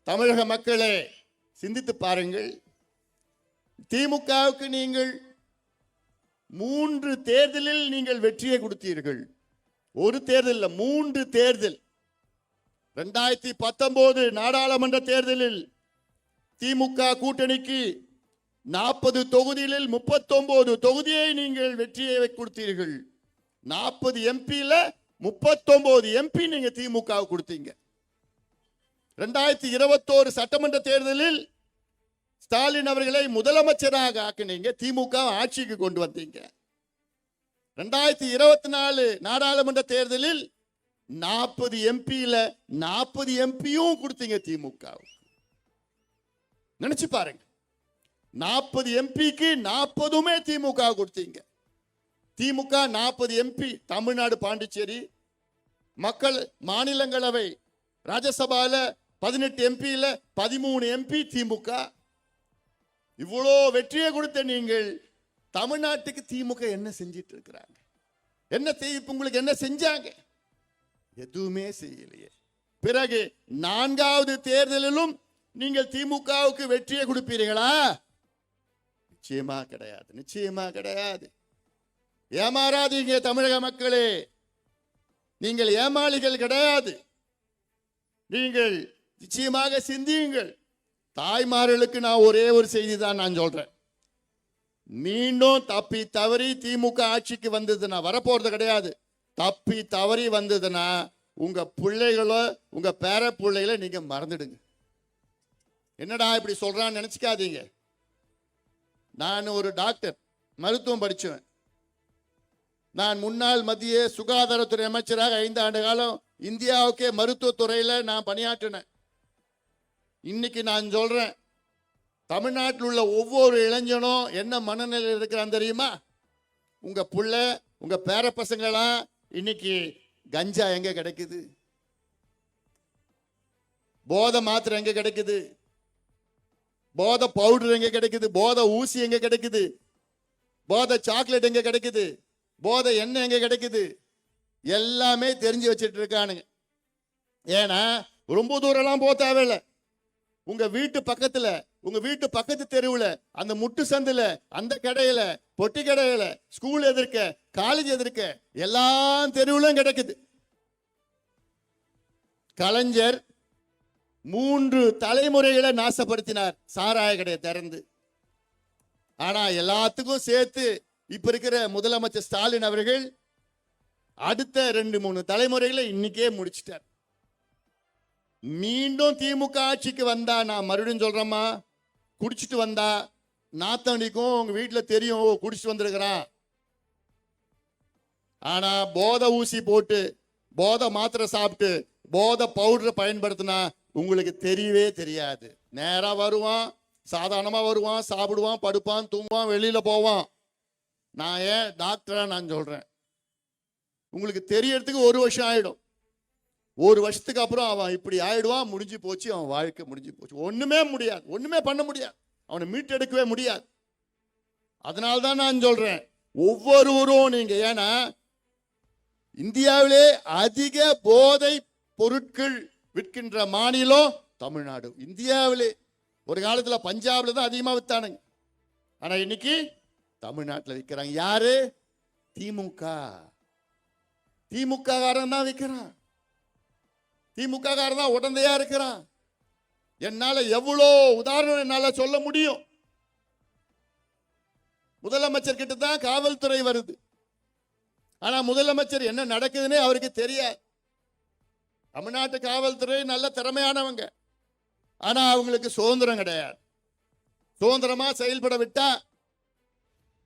தமிழக மக்களே சிந்தித்து பாருங்கள். திமுகவுக்கு நீங்கள் 3 தேர்தலில் நீங்கள் வெற்றியை கொடுத்தீர்கள். ஒரு தேர்தல் 3 தேர்தல். 2019 நாடாளுமன்ற தேர்தலில் திமுக கூட்டணிக்கு 40 தொகுதிகளில் 39 தொகுதியை நீங்கள் வெற்றியை கொடுத்தீர்கள். 40 எம்பியில 39 எம்பி நீங்க திமுக கொடுத்தீங்க. 2021 சட்டமன்ற தேர்தலில் ஸ்டாலின் அவர்களை முதலமைச்சராக ஆக்கினீங்க, திமுக ஆட்சிக்கு கொண்டு வந்தீங்க. 2024 நாடாளுமன்ற தேர்தலில் 40 எம்பியில 40 எம்பியும் கொடுத்தீங்க திமுக. நினைச்சு பாருங்க, 40 எம்பிக்கு 40மே திமுக கொடுத்தீங்க. திமுக 40 எம்பி தமிழ்நாடு, பாண்டிச்சேரி மக்கள் மாநிலங்களவை ராஜ்யசபால 18 எம்பியில 13 எம்பி திமுக. இவ்வளோ வெற்றியை கொடுத்த நீங்கள் தமிழ்நாட்டுக்கு திமுக என்ன செஞ்சிட்டு இருக்கிறாங்க? என்ன உங்களுக்கு என்ன செஞ்சாங்க? எதுவுமே செய்யலையே. பிறகு 4வது தேர்தலிலும் நீங்கள் திமுகவுக்கு வெற்றியை கொடுப்பீர்களா? நிச்சயமா கிடையாது, நிச்சயமா கிடையாது. ஏமாறாதீங்க தமிழக மக்களே, நீங்கள் ஏமாளிகள் கிடையாது. நீங்கள் நிச்சயமாக சிந்தியுங்கள். தாய்மார்களுக்கு நான் ஒரே ஒரு செய்தி தான் நான் சொல்றேன். மீண்டும் தப்பி தவறி திமுக ஆட்சிக்கு வந்ததுன்னா, வரப்போறது கிடையாது, தப்பி தவறி வந்ததுன்னா உங்க பிள்ளைகளோ உங்க பேர பிள்ளைகளை நீங்க மறந்துடுங்க. என்னடா இப்படி சொல்றான்னு நினைச்சுக்காதீங்க. நான் ஒரு டாக்டர், மருத்துவம் படிச்சேன். நான் முன்னாள் மத்திய சுகாதாரத்துறை அமைச்சராக 5 ஆண்டு காலம் இந்தியாவுக்கே மருத்துவத்துறையில நான் பணியாற்றினேன். இன்னைக்கு நான் சொல்றேன், தமிழ்நாட்டில் உள்ள ஒவ்வொரு இளைஞனும் என்ன மனநிலையில் இருக்கிறான் தெரியுமா? உங்க புள்ள உங்க பேர பசங்களாம் இன்னைக்கு கஞ்சா எங்க கிடைக்குது, போதை மாத்திரை எங்க கிடைக்குது, போதை பவுடர் எங்க கிடைக்குது, போதை ஊசி எங்க கிடைக்குது, போதை சாக்லேட் எங்க கிடைக்குது, போதை எண்ணெய் எங்க கிடைக்குது, எல்லாமே தெரிஞ்சு வச்சிட்டு இருக்கானுங்க. ஏன்னா ரொம்ப தூரம்லாம் போக தேவையில்லை. உங்க வீட்டு பக்கத்துல, உங்க வீட்டு பக்கத்து தெருவுல, அந்த முட்டு சந்துல, அந்த கடையில, பொட்டி கடையில, ஸ்கூல் எதிர்க்க, காலேஜ் எதிர்க்க, எல்லா தெருவுலும் கிடைக்குது. கலைஞர் 3 தலைமுறைகளை நாசப்படுத்தினார் சாராய கடையை திறந்து. ஆனா எல்லாத்துக்கும் சேர்த்து இப்ப இருக்கிற முதலமைச்சர் ஸ்டாலின் அவர்கள் அடுத்த 2-3 தலைமுறைகளை இன்னைக்கே முடிச்சிட்டார். மீண்டும் திமுக ஆட்சிக்கு வந்தா, நான் மறுபடியும் சொல்றேம்மா, குடிச்சிட்டு வந்தா நாத்தனிக்கும் உங்க வீட்டுல தெரியும், குடிச்சிட்டு வந்திருக்கிறான். ஆனா போதை ஊசி போட்டு, போதை மாத்திரை சாப்பிட்டு, போதை பவுடரை பயன்படுத்தினா உங்களுக்கு தெரியவே தெரியாது. நேரா வருவான், சாதாரணமா வருவான், சாப்பிடுவான், படுப்பான், தூங்குவான், வெளியில போவான். நான் ஏன் டாக்டரா நான் சொல்றேன், உங்களுக்கு தெரியறதுக்கு 1 வருஷம் ஆயிடும். 1 வருஷத்துக்கு அப்புறம் அவன் இப்படி ஆயிடுவான், முடிஞ்சு போச்சு, அவன் வாழ்க்கை முடிஞ்சு போச்சு. ஒண்ணுமே முடியாது, ஒண்ணுமே பண்ண முடியாது, அவனை மீட்டெடுக்கவே முடியாது. அதனால்தான் நான் சொல்றேன், ஒவ்வொருவரும் நீங்க, ஏன்னா இந்தியாவிலே அதிக போதை பொருட்கள் விற்கின்ற மாநிலம் தமிழ்நாடு. இந்தியாவிலே ஒரு காலத்துல பஞ்சாப்ல தான் அதிகமா வித்தானுங்க, ஆனா இன்னைக்கு தமிழ்நாட்டில் விற்கிறாங்க. யாரு? திமுக. திமுக காரன் தான் விற்கிறான், திமுக காரன் தான் உடந்தையா இருக்கிறான். என்னால எவ்வளோ உதாரணம் என்னால சொல்ல முடியும். முதலமைச்சர் கிட்ட தான் காவல்துறை வருது, ஆனா முதலமைச்சர் என்ன நடக்குதுன்னே அவருக்கு தெரியாது. தமிழ்நாட்டு காவல்துறை நல்ல திறமையானவங்க, ஆனா அவங்களுக்கு சுதந்திரம் கிடையாது. சுதந்திரமா செயல்பட விட்டா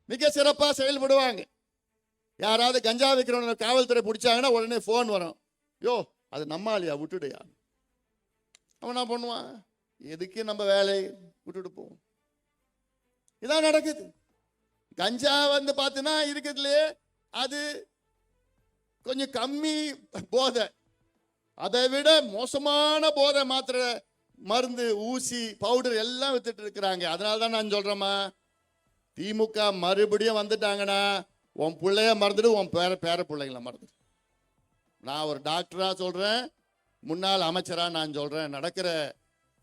மிக சிறப்பா செயல்படுவாங்க. யாராவது கஞ்சா விற்கிறவங்க காவல்துறை பிடிச்சாங்கன்னா உடனே போன் வரும், யோ அது நம்மாலியா, விட்டுடுயா. அவன் என்ன பண்ணுவான், எதுக்கு நம்ம வேலையை விட்டுட்டு போவோம். இதான் நடக்குது. கஞ்சா வந்து பார்த்தீங்கன்னா இருக்கிறதுலே அது கொஞ்சம் கம்மி போதை, அதை விட மோசமான போதை மாத்திரை, மருந்து, ஊசி, பவுடர் எல்லாம் வித்துட்டு இருக்கிறாங்க. அதனால தான் நான் சொல்றேம்மா, திமுக மறுபடியும் வந்துட்டாங்கன்னா உன் பிள்ளைய மறந்துடு, உன் பேர பிள்ளைங்களை மறந்துடு. நான் ஒரு டாக்டரா சொல்றேன், முன்னாள் அமைச்சரா நான் சொல்றேன், நடக்கிற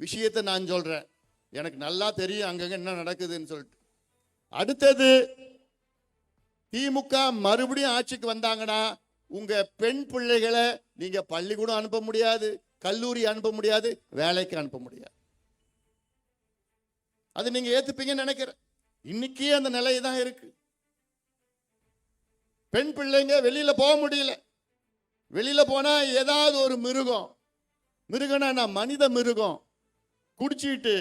விஷயத்தை நான் சொல்றேன். எனக்கு நல்லா தெரியும் அங்கங்க என்ன நடக்குதுன்னு சொல்லிட்டு. அடுத்தது, திமுக மறுபடியும் ஆட்சிக்கு வந்தாங்கன்னா உங்க பெண் பிள்ளைகளை நீங்க பள்ளிக்கூடம் அனுப்ப முடியாது, கல்லூரி அனுப்ப முடியாது, வேலைக்கு அனுப்ப முடியாது. அது நீங்க ஏத்துப்பீங்கன்னு நினைக்கிறேன். இன்னைக்கு அந்த நிலை தான் இருக்கு. பெண் பிள்ளைங்க வெளியில போக முடியல. வெளியில போனா ஏதாவது ஒரு மிருகம்னா மனித மிருகம் குடிச்சிட்டு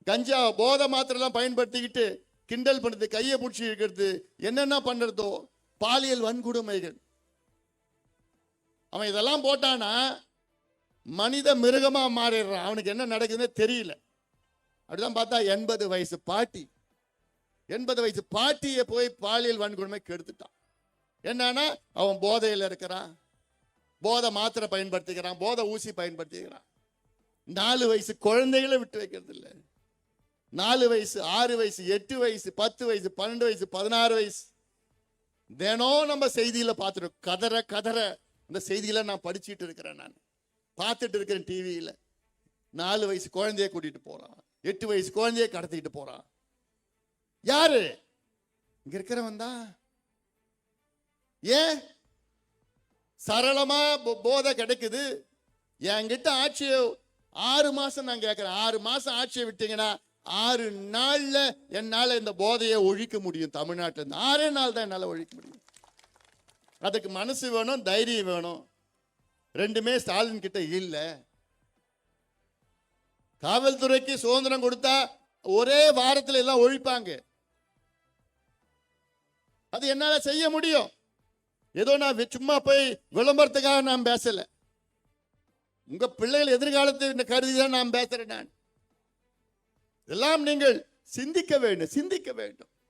கஞ்சா போதை மாத்திரெல்லாம் பயன்படுத்திக்கிட்டு கிண்டல் பண்ணுறது, கையை பிடிச்சி இருக்கிறது, என்னென்ன பண்றதோ பாலியல் வன்கொடுமைகள். அவன் இதெல்லாம் போட்டானா மனித மிருகமா மாறிடுறான். அவனுக்கு என்ன நடக்குதுன்னு தெரியல. அப்படிதான் பார்த்தா 80 வயசு பாட்டியை போய் பாலியல் வன்கொடுமை கெடுத்துட்டான். என்னன்னா அவன் போதையில் இருக்கிறான், போதை மாத்திரை பயன்படுத்திக்கிறான், போதை ஊசி பயன்படுத்திக்கிறான். 4 வயசு குழந்தைகளை விட்டு வைக்கிறது இல்லை. 4 வயசு, 6 வயசு, 8 வயசு, 10 வயசு, 12 வயசு, 16 வயசு. தினம் நம்ம செய்தியில பார்த்துருக்கோம். கதற அந்த செய்தியில நான் படிச்சுட்டு இருக்கிறேன், நான் பார்த்துட்டு இருக்கிறேன் டிவியில. 4 வயசு குழந்தைய கூட்டிட்டு போறான், 8 வயசு குழந்தைய கடத்திட்டு போறான். யாரு? இங்க இருக்கிறவன் தான். ஏன்? சரளமா போதை கிடைக்குது. என்கிட்ட ஆட்சியை 6 மாசம் நான் கேட்கிறேன், 6 மாசம் ஆட்சியை விட்டீங்கன்னா 6 நாள்ல என்னால இந்த போதையை ஒழிக்க முடியும். தமிழ்நாட்டில் இருந்து 6 நாள் தான் என்னால ஒழிக்க முடியும். அதுக்கு மனசு வேணும், தைரியம் வேணும். ரெண்டுமே ஸ்டாலின் கிட்ட இல்ல. காவல்துறைக்கு சுதந்திரம் கொடுத்தா ஒரே வாரத்தில் எல்லாம் ஒழிப்பாங்க. அது என்னால செய்ய முடியும். ஏதோ நான் சும்மா போய் விளம்பரத்துக்காக நான் பேசல. உங்க பிள்ளைகள் எதிர்காலத்தை கருதிதான் நான் பேசுறேன். நான் எல்லாம் நீங்கள் சிந்திக்க வேண்டும்.